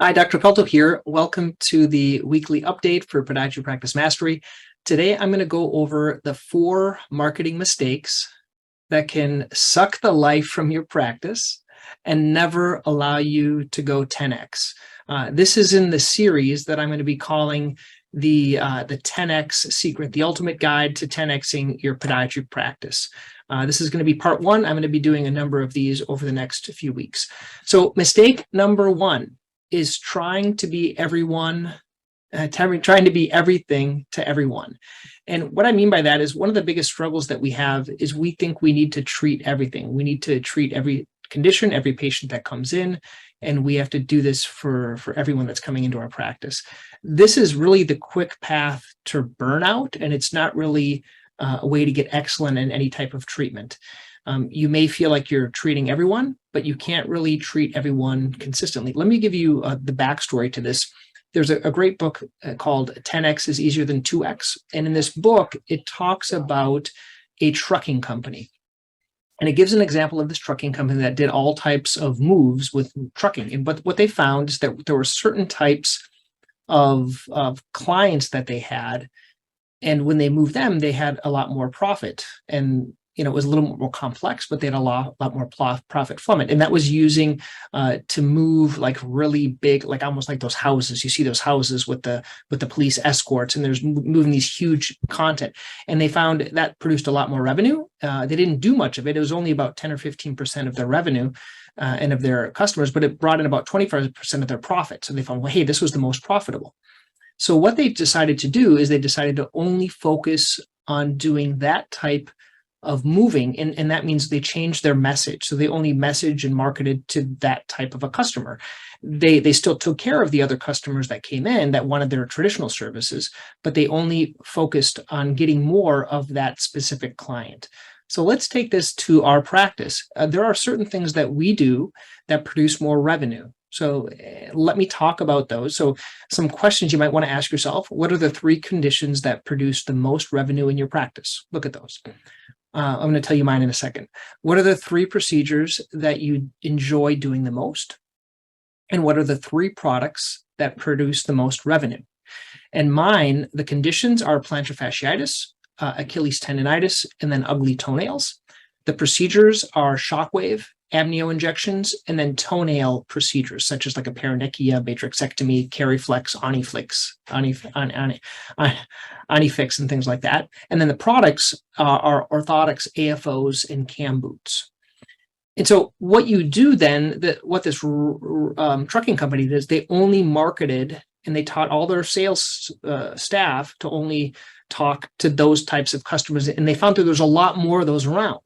Hi, Dr. Pelto here. Welcome to the weekly update for Podiatry Practice Mastery. Today, I'm going to go over the 4 marketing mistakes that can suck the life from your practice and never allow you to go 10x. This is in the series that I'm going to be calling the 10x secret, the ultimate guide to 10xing your podiatry practice. This is going to be part 1. I'm going to be doing a number of these over the next few weeks. So mistake number 1 is trying to be everyone, trying to be everything to everyone. And what I mean by that is one of the biggest struggles that we have is we think we need to treat everything. We need to treat every condition, every patient that comes in, and we have to do this for everyone that's coming into our practice. This is really the quick path to burnout, and it's not really a way to get excellent in any type of treatment. You may feel like you're treating everyone, but you can't really treat everyone consistently. Let me give you the backstory to this. There's a great book called 10X is Easier Than 2X. And in this book, it talks about a trucking company. And it gives an example of this trucking company that did all types of moves with trucking. And what they found is that there were certain types of clients that they had. And when they moved them, they had a lot more profit. And it was a little more complex, but they had a lot more profit from it. And that was using to move like really big, like almost like those houses. You see those houses with the police escorts, and there's moving these huge content. And they found that produced a lot more revenue. They didn't do much of it. It was only about 10 or 15% of their revenue and of their customers, but it brought in about 25% of their profit. So they found, well, hey, this was the most profitable. So what they decided to do is they decided to only focus on doing that type of moving, and that means they changed their message. So they only messaged and marketed to that type of a customer. They still took care of the other customers that came in that wanted their traditional services, but they only focused on getting more of that specific client. So let's take this to our practice. There are certain things that we do that produce more revenue. So let me talk about those. So some questions you might want to ask yourself: what are the 3 conditions that produce the most revenue in your practice? Look at those. I'm going to tell you mine in a second. What are the 3 procedures that you enjoy doing the most? And what are the 3 products that produce the most revenue? And mine, the conditions are plantar fasciitis, Achilles tendonitis, and then ugly toenails. The procedures are shockwave, amnio injections, and then toenail procedures, such as like a paronychia, matrixectomy, Cariflex, Onifix, and things like that. And then the products are orthotics, AFOs, and cam boots. And so what you do then, what this trucking company did is they only marketed and they taught all their sales staff to only talk to those types of customers. And they found that there's a lot more of those around.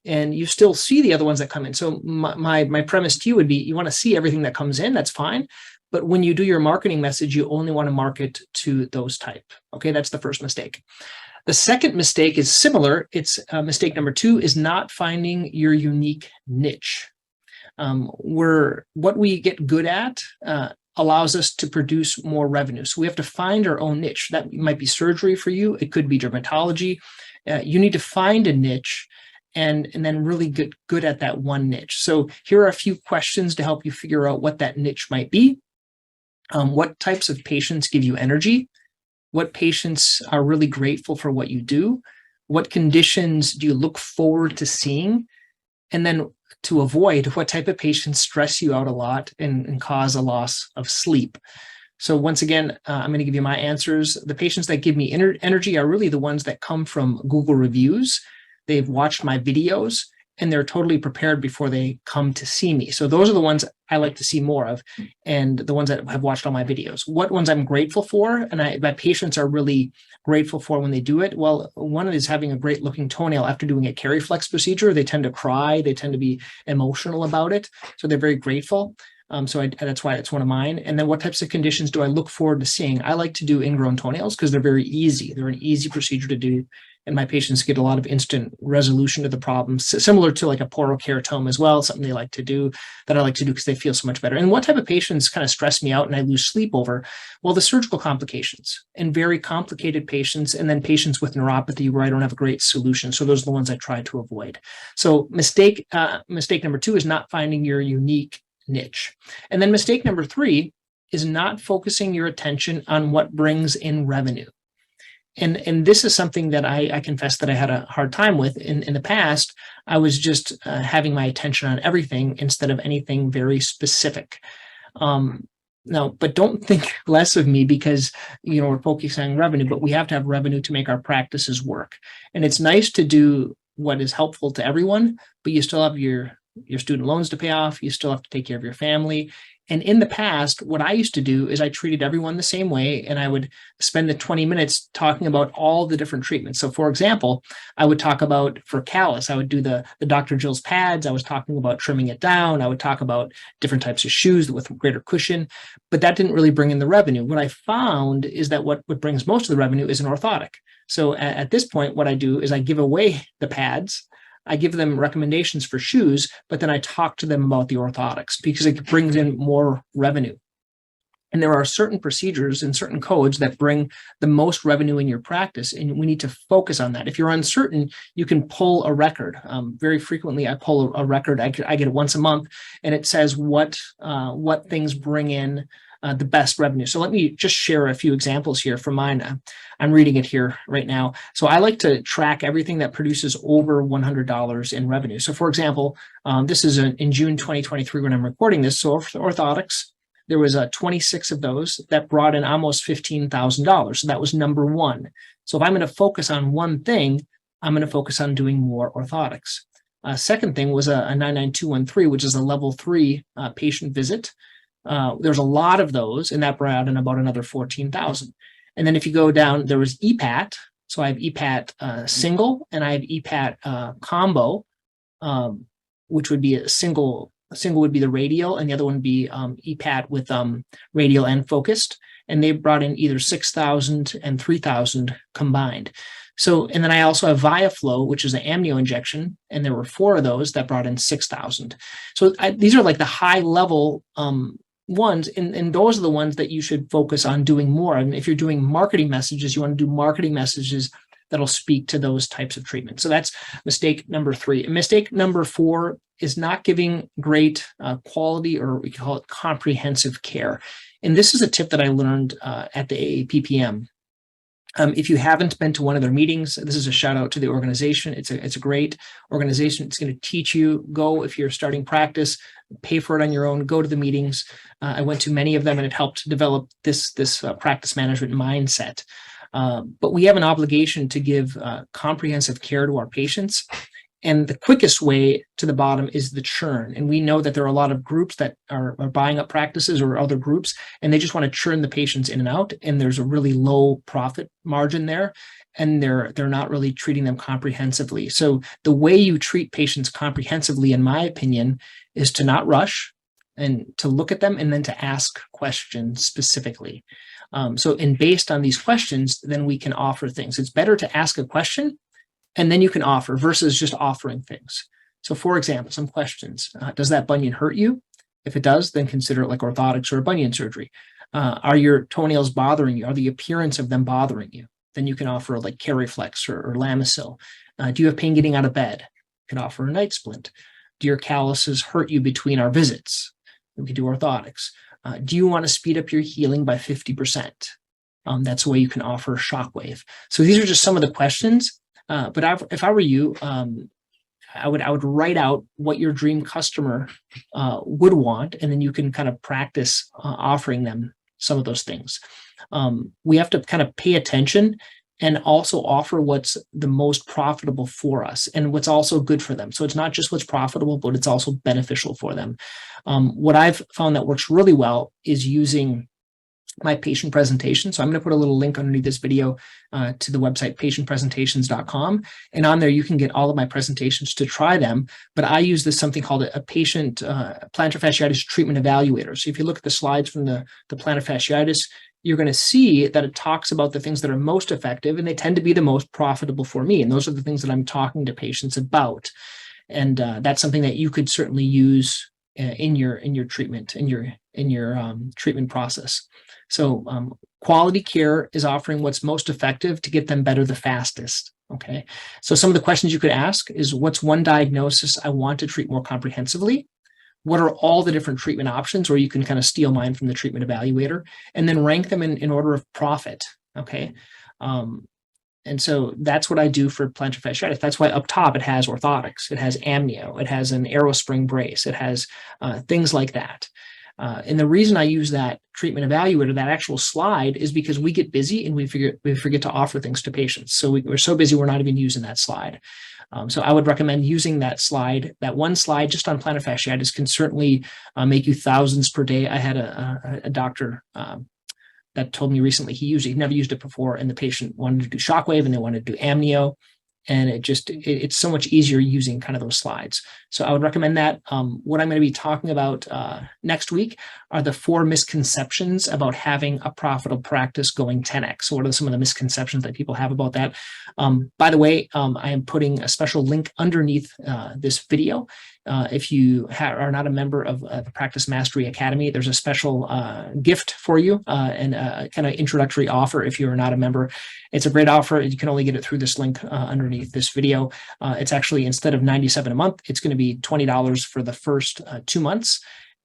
And you still see the other ones that come in. So my premise to you would be, you want to see everything that comes in, that's fine. But when you do your marketing message, you only want to market to those type. Okay, that's the first mistake. The second mistake is similar. It's mistake number 2 is not finding your unique niche. What we get good at allows us to produce more revenue. So we have to find our own niche. That might be surgery for you. It could be dermatology. You need to find a niche and then really get good at that one niche. So here are a few questions to help you figure out what that niche might be. What types of patients give you energy? What patients are really grateful for what you do? What conditions do you look forward to seeing? And then to avoid, what type of patients stress you out a lot and cause a loss of sleep? So once again, I'm going to give you my answers. The patients that give me energy are really the ones that come from Google reviews. They've watched my videos and they're totally prepared before they come to see me. So those are the ones I like to see more of, and the ones that have watched all my videos. What ones I'm grateful for, and my patients are really grateful for when they do it? Well, one is having a great looking toenail after doing a Cariflex procedure. They tend to cry. They tend to be emotional about it. So they're very grateful. That's why it's one of mine. And then what types of conditions do I look forward to seeing? I like to do ingrown toenails because they're very easy. They're an easy procedure to do. And my patients get a lot of instant resolution to the problem, similar to like a porokeratoma as well, something they like to do, that I like to do because they feel so much better. And what type of patients kind of stress me out and I lose sleep over? Well, the surgical complications and very complicated patients, and then patients with neuropathy where I don't have a great solution. So those are the ones I try to avoid. So mistake number 2 is not finding your unique niche. And then mistake number 3 is not focusing your attention on what brings in revenue. And this is something that I confess that I had a hard time with in the past. I was just having my attention on everything instead of anything very specific. No, but don't think less of me because, we're focusing on revenue, but we have to have revenue to make our practices work. And it's nice to do what is helpful to everyone, but you still have your student loans to pay off. You still have to take care of your family. And in the past, what I used to do is I treated everyone the same way, and I would spend the 20 minutes talking about all the different treatments. So for example, I would talk about for callus, I would do the Dr. Jill's pads. I was talking about trimming it down. I would talk about different types of shoes with greater cushion, but that didn't really bring in the revenue. What I found is that what brings most of the revenue is an orthotic. So at this point, what I do is I give away the pads. I give them recommendations for shoes, but then I talk to them about the orthotics because it brings in more revenue. And there are certain procedures and certain codes that bring the most revenue in your practice, and we need to focus on that. If you're uncertain, you can pull a record. Very frequently, I pull a record. I get it once a month, and it says what things bring in the best revenue. So let me just share a few examples here from mine. I'm reading it here right now. So I like to track everything that produces over $100 in revenue. So for example, this is in June 2023 when I'm recording this. So for orthotics, there was 26 of those that brought in almost $15,000. So that was number one. So if I'm going to focus on one thing, I'm going to focus on doing more orthotics. Second thing was a 99213, which is a level 3 patient visit. There's a lot of those, and that brought in about another 14,000. And then if you go down, there was EPAT. So I have EPAT single, and I have EPAT combo, which would be a single. A single would be the radial, and the other one would be EPAT with radial and focused. And they brought in either 6,000 and 3,000 combined. So, and then I also have ViaFlow, which is an amnio injection, and there were 4 of those that brought in 6,000. So these are like the high level ones, and those are the ones that you should focus on doing more. And if you're doing marketing messages, you want to do marketing messages that'll speak to those types of treatments. So that's mistake number 3. And mistake number 4 is not giving great quality, or we call it comprehensive care. And this is a tip that I learned at the AAPPM. If you haven't been to one of their meetings, this is a shout out to the organization. It's a great organization. It's going to teach you. Go if you're starting practice, pay for it on your own. Go to the meetings. I went to many of them, and it helped develop this practice management mindset. But we have an obligation to give comprehensive care to our patients. And the quickest way to the bottom is the churn. And we know that there are a lot of groups that are buying up practices or other groups, and they just want to churn the patients in and out. And there's a really low profit margin there, and they're not really treating them comprehensively. So the way you treat patients comprehensively, in my opinion, is to not rush and to look at them and then to ask questions specifically. And based on these questions, then we can offer things. It's better to ask a question and then you can offer versus just offering things. So for example, some questions. Does that bunion hurt you? If it does, then consider it like orthotics or a bunion surgery. Are your toenails bothering you? Are the appearance of them bothering you? Then you can offer like Cariflex or Lamisil. Do you have pain getting out of bed? You can offer a night splint. Do your calluses hurt you between our visits? We could do orthotics. Do you want to speed up your healing by 50%? That's a way you can offer shockwave. So these are just some of the questions. But if I were you, I would write out what your dream customer would want, and then you can kind of practice offering them some of those things. We have to kind of pay attention and also offer what's the most profitable for us and what's also good for them. So it's not just what's profitable, but it's also beneficial for them. What I've found that works really well is using my patient presentation. So I'm going to put a little link underneath this video to the website patientpresentations.com. And on there, you can get all of my presentations to try them. But I use this something called a patient plantar fasciitis treatment evaluator. So if you look at the slides from the plantar fasciitis, you're going to see that it talks about the things that are most effective, and they tend to be the most profitable for me. And those are the things that I'm talking to patients about. And that's something that you could certainly use in your treatment, in your treatment process. So quality care is offering what's most effective to get them better the fastest. Okay. So some of the questions you could ask is, what's one diagnosis I want to treat more comprehensively? what are all the different treatment options, or you can kind of steal mine from the treatment evaluator, and then rank them in order of profit. Okay. And so that's what I do for plantar fasciitis. That's why up top it has orthotics, it has amnio, it has an aerospring brace, it has things like that. And the reason I use that treatment evaluator, that actual slide, is because we get busy and we forget to offer things to patients. So we're so busy we're not even using that slide. So I would recommend using that slide. That one slide just on plantar fasciitis can certainly make you thousands per day. I had a doctor that told me recently he'd never used it before, and the patient wanted to do shockwave and they wanted to do amnio, and it's so much easier using kind of those slides. So I would recommend that. What I'm going to be talking about next week are the 4 misconceptions about having a profitable practice going 10x. So what are some of the misconceptions that people have about that? By the way, I am putting a special link underneath this video. If you are not a member of the Practice Mastery Academy, there's a special gift for you and a kind of introductory offer if you are not a member. It's a great offer. You can only get it through this link underneath this video. It's actually, instead of $97 a month, it's going to be $20 for the first 2 months.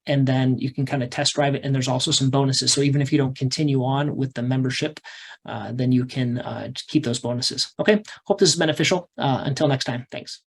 And then you can kind of test drive it. And there's also some bonuses. So even if you don't continue on with the membership, then you can keep those bonuses. Okay. Hope this is beneficial. Until next time. Thanks.